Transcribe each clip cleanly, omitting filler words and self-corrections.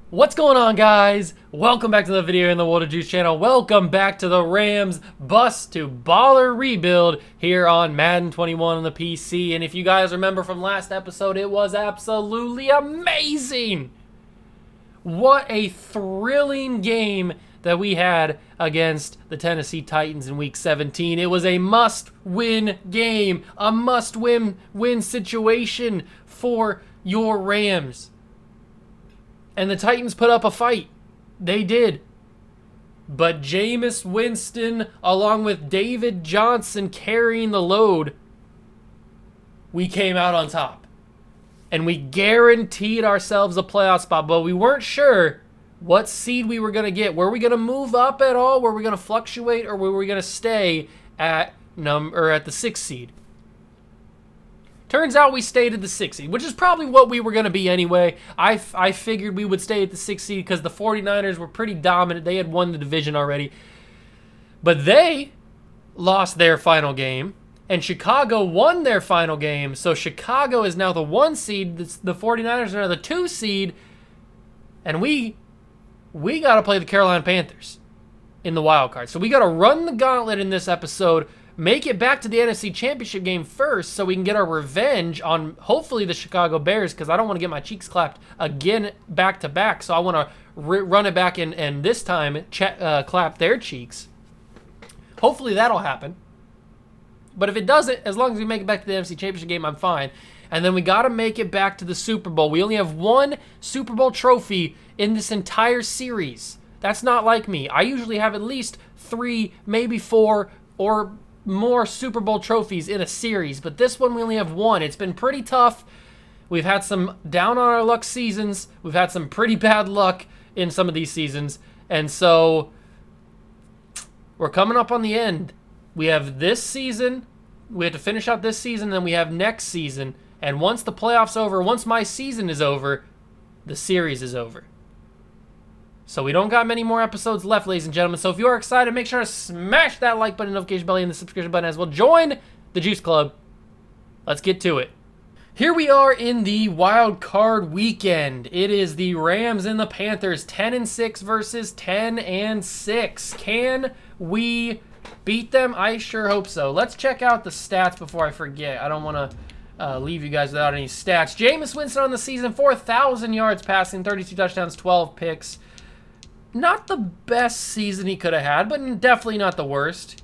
What's going on, guys? Welcome back to the Video in the World of Juice channel. Welcome back to the Rams Bust to Baller Rebuild here on Madden 21 on the PC. And if you guys remember from last episode, it was absolutely amazing. What a thrilling game that we had against the Tennessee Titans in Week 17. It was a must-win game, a must-win situation for your Rams. And the Titans put up a fight. They did. But Jameis Winston, along with David Johnson carrying the load, we came out on top. And we guaranteed ourselves a playoff spot, but we weren't sure what seed we were going to get. Were we going to move up at all? Were we going to fluctuate? Or were we going to stay at the 6th seed? Turns out we stayed at the 6th seed, which is probably what we were going to be anyway. I figured we would stay at the 6th seed because the 49ers were pretty dominant. They had won the division already. But they lost their final game, and Chicago won their final game. So Chicago is now the 1 seed. The 49ers are now the 2 seed. And we got to play the Carolina Panthers in the wild card. So we got to run the gauntlet in this episode, make it back to the NFC Championship game first so we can get our revenge on hopefully the Chicago Bears, because I don't want to get my cheeks clapped again back-to-back. So I want to run it back and this time clap their cheeks. Hopefully that'll happen. But if it doesn't, as long as we make it back to the NFC Championship game, I'm fine. And then we got to make it back to the Super Bowl. We only have 1 Super Bowl trophy in this entire series. That's not like me. I usually have at least 3, maybe 4, or more Super Bowl trophies in a series, but this one we only have 1. It's been pretty tough. We've had some down on our luck seasons. We've had some pretty bad luck in some of these seasons, and so we're coming up on the end. We have this season. We have to finish out this season, then we have next season, and once the playoffs over, once my season is over, the series is over. So we don't got many more episodes left, ladies and gentlemen. So if you are excited, make sure to smash that like button, notification bell, and the subscription button as well. Join the Juice Club. Let's get to it. Here we are in the wild card weekend. It is the Rams and the Panthers, 10-6 versus 10-6. Can we beat them? I sure hope so. Let's check out the stats before I forget. I don't want to leave you guys without any stats. Jameis Winston on the season, 4,000 yards passing, 32 touchdowns, 12 picks. Not the best season he could have had, but definitely not the worst.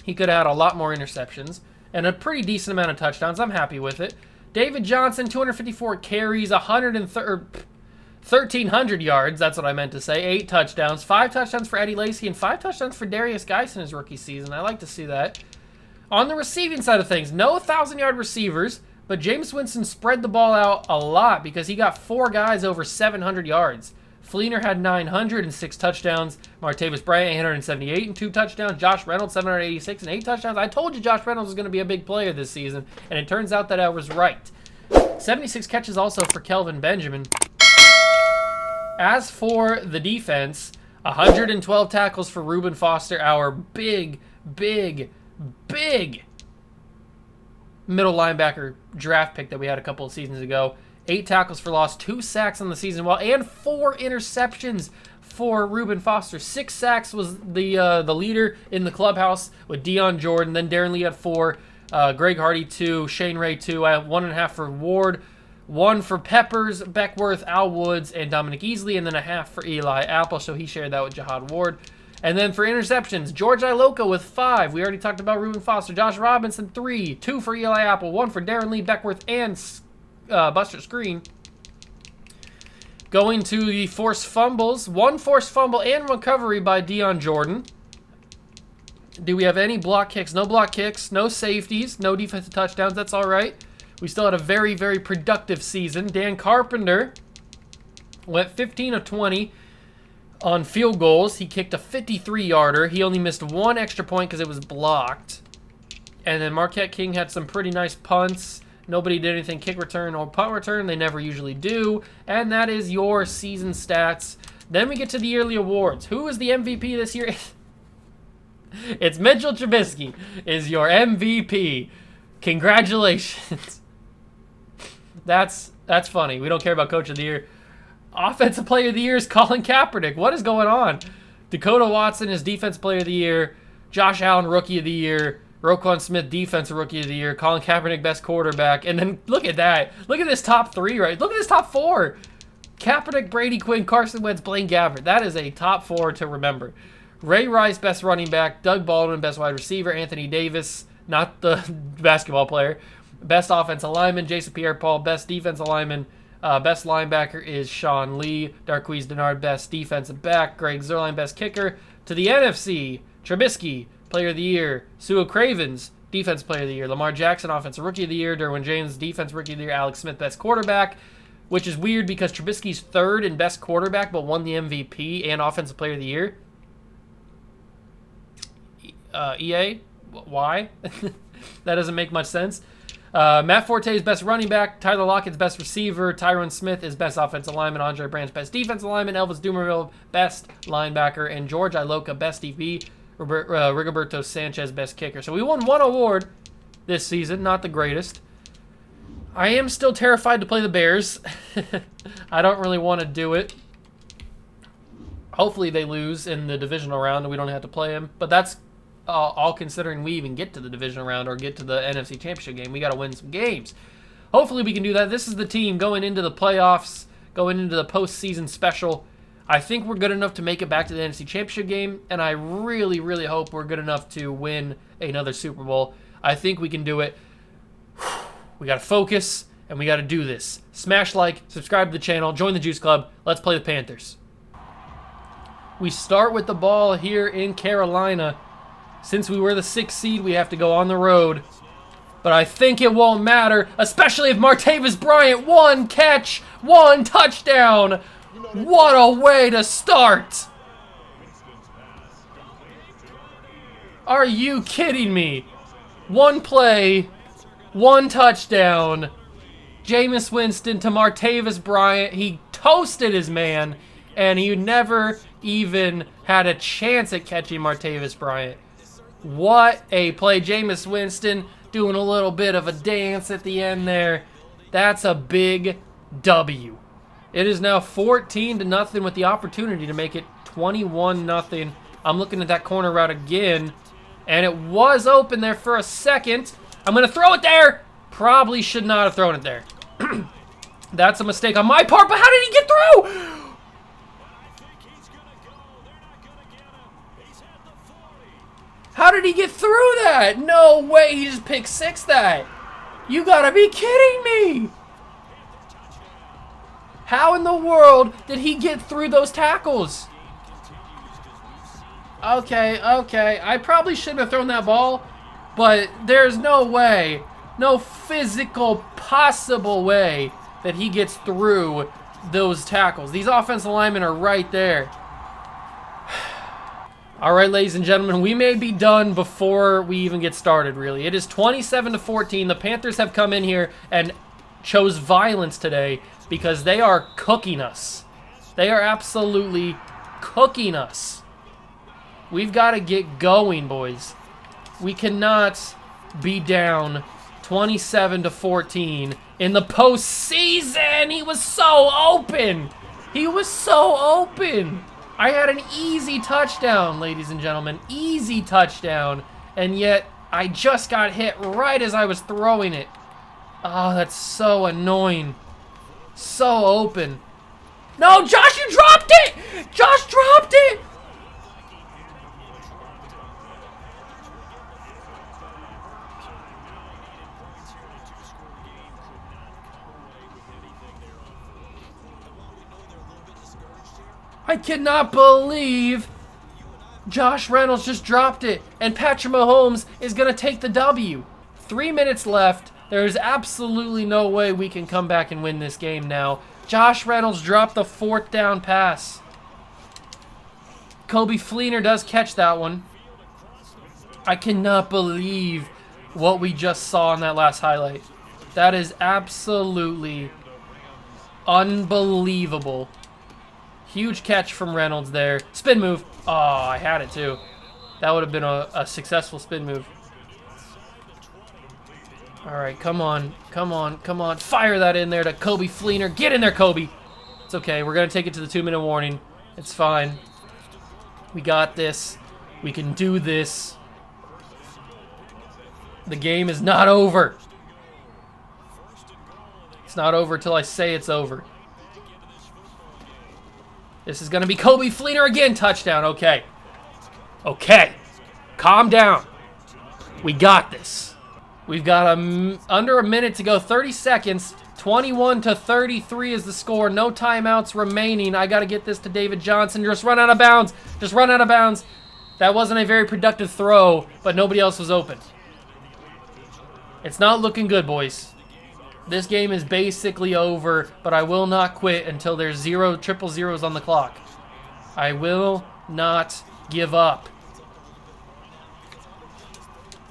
He could have had a lot more interceptions and a pretty decent amount of touchdowns. I'm happy with it. David Johnson, 254 carries, 1,300 yards. That's what I meant to say. 8 touchdowns. 5 touchdowns for Eddie Lacy and 5 touchdowns for Darius Geis in his rookie season. I like to see that. On the receiving side of things, no 1,000-yard receivers, but Jameis Winston spread the ball out a lot because he got 4 guys over 700 yards. Fleener had 906 touchdowns. Martavis Bryant, 878 and 2 touchdowns. Josh Reynolds, 786 and 8 touchdowns. I told you Josh Reynolds was going to be a big player this season, and it turns out that I was right. 76 catches also for Kelvin Benjamin. As for the defense, 112 tackles for Reuben Foster, our big middle linebacker draft pick that we had a couple of seasons ago. 8 tackles for loss, 2 sacks on the season, and 4 interceptions for Reuben Foster. 6 sacks was the leader in the clubhouse with Deion Jordan. Then Darren Lee had 4, Greg Hardy 2, Shane Ray 2. I have 1.5 for Ward, 1 for Peppers, Beckworth, Al Woods, and Dominic Easley, and then 0.5 for Eli Apple. So he shared that with Jihad Ward. And then for interceptions, George Iloka with 5. We already talked about Reuben Foster. Josh Robinson 3, 2 for Eli Apple, 1 for Darren Lee, Beckworth, and Buster Screen. Going to the forced fumbles. 1 forced fumble and recovery by Deion Jordan. Do we have any block kicks? No block kicks. No safeties. No defensive touchdowns. That's all right. We still had a very, very productive season. Dan Carpenter went 15 of 20 on field goals. He kicked a 53-yarder. He only missed 1 extra point because it was blocked. And then Marquette King had some pretty nice punts. Nobody did anything kick return or punt return. They never usually do. And that is your season stats. Then we get to the yearly awards. Who is the MVP this year? It's Mitchell Trubisky is your MVP. Congratulations. That's funny. We don't care about Coach of the Year. Offensive Player of the Year is Colin Kaepernick. What is going on? Dakota Watson is Defensive Player of the Year. Josh Allen, Rookie of the Year. Roquan Smith, Defensive Rookie of the Year. Colin Kaepernick, Best Quarterback. And then look at that. Look at this top 3, right? Look at this top 4. Kaepernick, Brady Quinn, Carson Wentz, Blaine Gabbert. That is a top 4 to remember. Ray Rice, Best Running Back. Doug Baldwin, Best Wide Receiver. Anthony Davis, not the basketball player. Best Offensive Lineman. Jason Pierre-Paul, Best Defensive Lineman. Best Linebacker is Sean Lee. Darqueze Dennard, Best Defensive Back. Greg Zuerlein, Best Kicker. To the NFC, Trubisky, Player of the Year. Sua Cravens, Defense Player of the Year. Lamar Jackson, Offensive Rookie of the Year. Derwin James, Defense Rookie of the Year. Alex Smith, Best Quarterback, which is weird because Trubisky's 3rd in Best Quarterback but won the MVP and Offensive Player of the Year. EA? Why? That doesn't make much sense. Matt Forte is Best Running Back. Tyler Lockett's Best Receiver. Tyrone Smith is Best Offensive Lineman. Andre Branch, Best Defensive Lineman. Elvis Dumerville, Best Linebacker. And George Iloka, Best DB. Rigoberto Sanchez, Best Kicker. So we won 1 award this season. Not the greatest. I am still terrified to play the Bears. I don't really want to do it. Hopefully they lose in the divisional round and we don't have to play them. But that's all considering we even get to the divisional round or get to the NFC Championship game. We got to win some games. Hopefully we can do that. This is the team going into the playoffs, going into the postseason special. I think we're good enough to make it back to the NFC Championship game, and I really, really hope we're good enough to win another Super Bowl. I think we can do it. We got to focus, and we got to do this. Smash like, subscribe to the channel, join the Juice Club. Let's play the Panthers. We start with the ball here in Carolina. Since we were the 6th seed, we have to go on the road. But I think it won't matter, especially if Martavis Bryant, 1 catch, 1 touchdown. What a way to start. Are you kidding me? 1 play, 1 touchdown. Jameis Winston to Martavis Bryant. He toasted his man, and he never even had a chance at catching Martavis Bryant. What a play. Jameis Winston doing a little bit of a dance at the end there. That's a big W. It is now 14-0 with the opportunity to make it 21-0. I'm looking at that corner route again, and it was open there for a second. I'm going to throw it there. Probably should not have thrown it there. That's a mistake on my part, but how did he get through? How did he get through that? No way, he just picked 6 that. You gotta be kidding me. How in the world did he get through those tackles? Okay. I probably shouldn't have thrown that ball, but there's no way, no physical possible way that he gets through those tackles. These offensive linemen are right there. All right, ladies and gentlemen, we may be done before we even get started, really. It is 27-14. The Panthers have come in here and chose violence today because they are cooking us. They are absolutely cooking us. We've got to get going, boys. We cannot be down 27-14 in the postseason. He was so open. He was so open. I had an easy touchdown, ladies and gentlemen. Easy touchdown. And yet, I just got hit right as I was throwing it. Oh, that's so annoying. So open. No, Josh, you dropped it! Josh dropped it! I cannot believe Josh Reynolds just dropped it, and Patrick Mahomes is going to take the W. 3 minutes left. There is absolutely no way we can come back and win this game now. Josh Reynolds dropped the 4th down pass. Kobe Fleener does catch that one. I cannot believe what we just saw in that last highlight. That is absolutely unbelievable. Huge catch from Reynolds there. Spin move. Oh, I had it too. That would have been a successful spin move. All right, come on, come on, come on. Fire that in there to Kobe Fleener. Get in there, Kobe. It's okay. We're going to take it to the 2-minute warning. It's fine. We got this. We can do this. The game is not over. It's not over till I say it's over. This is going to be Kobe Fleener again. Touchdown. Okay. Okay. Calm down. We got this. We've got under a minute to go. 30 seconds. 21-33 is the score. No timeouts remaining. I got to get this to David Johnson. Just run out of bounds. Just run out of bounds. That wasn't a very productive throw, but nobody else was open. It's not looking good, boys. This game is basically over, but I will not quit until there's 0 triple zeros on the clock. I will not give up.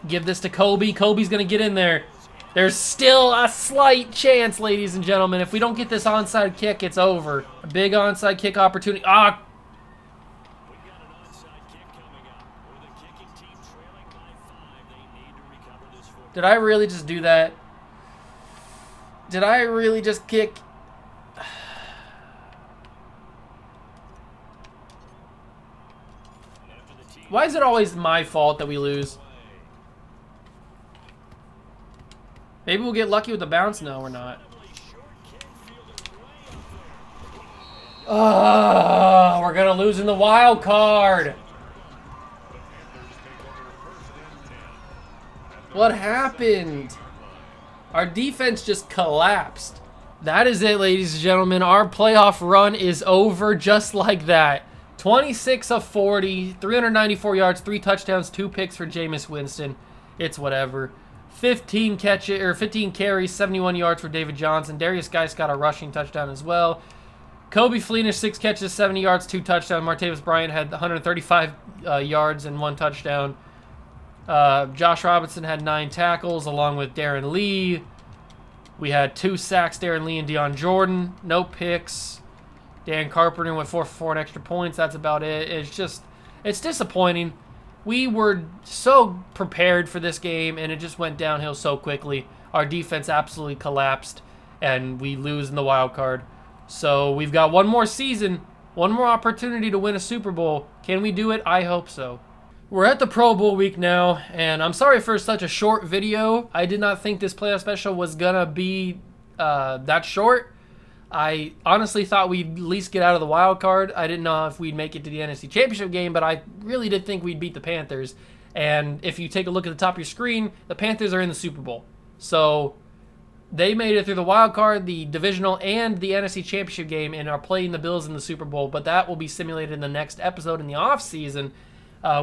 Give this to Kobe. Kobe's going to get in there. There's still a slight chance, ladies and gentlemen. If we don't get this onside kick, it's over. A big onside kick opportunity. Ah! Did I really just do that? Did I really just kick? Why is it always my fault that we lose? Maybe we'll get lucky with the bounce. No, we're not. Oh, we're going to lose in the wild card. What happened? Our defense just collapsed. That is it, ladies and gentlemen. Our playoff run is over just like that. 26 of 40, 394 yards, 3 touchdowns, 2 picks for Jameis Winston. It's whatever. 15 carries, 71 yards for David Johnson. Darius Geis got a rushing touchdown as well. Kobe Fleener, 6 catches, 70 yards, 2 touchdowns. Martavis Bryant had 135 yards and 1 touchdown. Josh Robinson had 9 tackles along with Darren Lee. We had 2 sacks, Darren Lee and Deion Jordan. No picks. Dan Carpenter went 4 for 4 and extra points. That's about it. It's disappointing. We were so prepared for this game, and it just went downhill so quickly. Our defense absolutely collapsed, and we lose in the wild card. So we've got one more season, one more opportunity to win a Super Bowl. Can we do it? I hope so. We're at the Pro Bowl week now, and I'm sorry for such a short video. I did not think this playoff special was going to be that short. I honestly thought we'd at least get out of the wild card. I didn't know if we'd make it to the NFC Championship game, but I really did think we'd beat the Panthers. And if you take a look at the top of your screen, the Panthers are in the Super Bowl. So they made it through the wild card, the divisional, and the NFC Championship game, and are playing the Bills in the Super Bowl. But that will be simulated in the next episode in the offseason.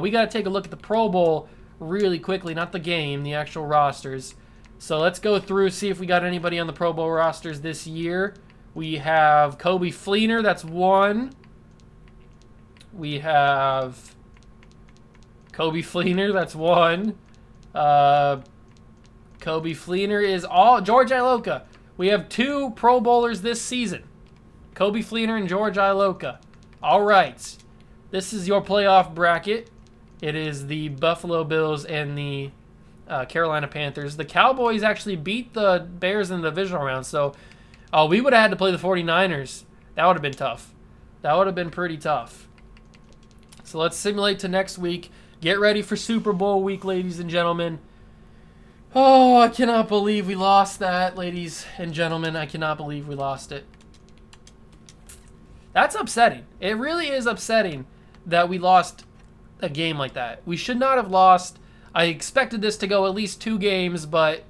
We got to take a look at the Pro Bowl really quickly, not the game, the actual rosters. So let's go through, see if we got anybody on the Pro Bowl rosters this year. We have Kobe Fleener, that's 1. We have Kobe Fleener, that's 1. Kobe Fleener is all George Iloka. We have 2 Pro Bowlers this season. Kobe Fleener and George Iloka. All right. This is your playoff bracket. It is the Buffalo Bills and the Carolina Panthers. The Cowboys actually beat the Bears in the divisional round, so we would have had to play the 49ers. That would have been tough. That would have been pretty tough. So let's simulate to next week. Get ready for Super Bowl week, ladies and gentlemen. Oh, I cannot believe we lost that, ladies and gentlemen. I cannot believe we lost it. That's upsetting. It really is upsetting that we lost a game like that. We should not have lost. I expected this to go at least 2 games, but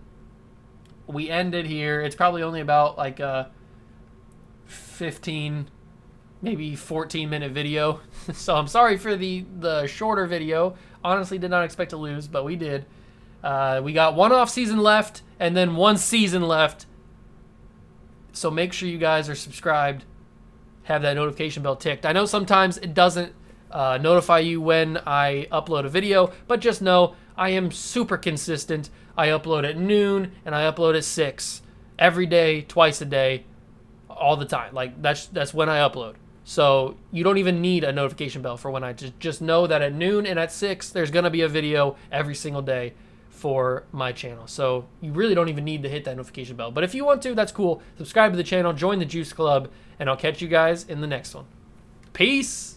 we ended here. It's probably only about like a 15, maybe 14-minute video. So I'm sorry for the shorter video. Honestly, did not expect to lose, but we did. We got 1 off season left and then 1 season left. So make sure you guys are subscribed. Have that notification bell ticked. I know sometimes it doesn't notify you when I upload a video, but just know I am super consistent. I upload at noon and I upload at 6 every day, twice a day, all the time. Like that's when I upload. So you don't even need a notification bell for when I just know that at noon and at 6, there's going to be a video every single day for my channel. So you really don't even need to hit that notification bell. But if you want to, that's cool. Subscribe to the channel, join the Juice Club, and I'll catch you guys in the next one. Peace.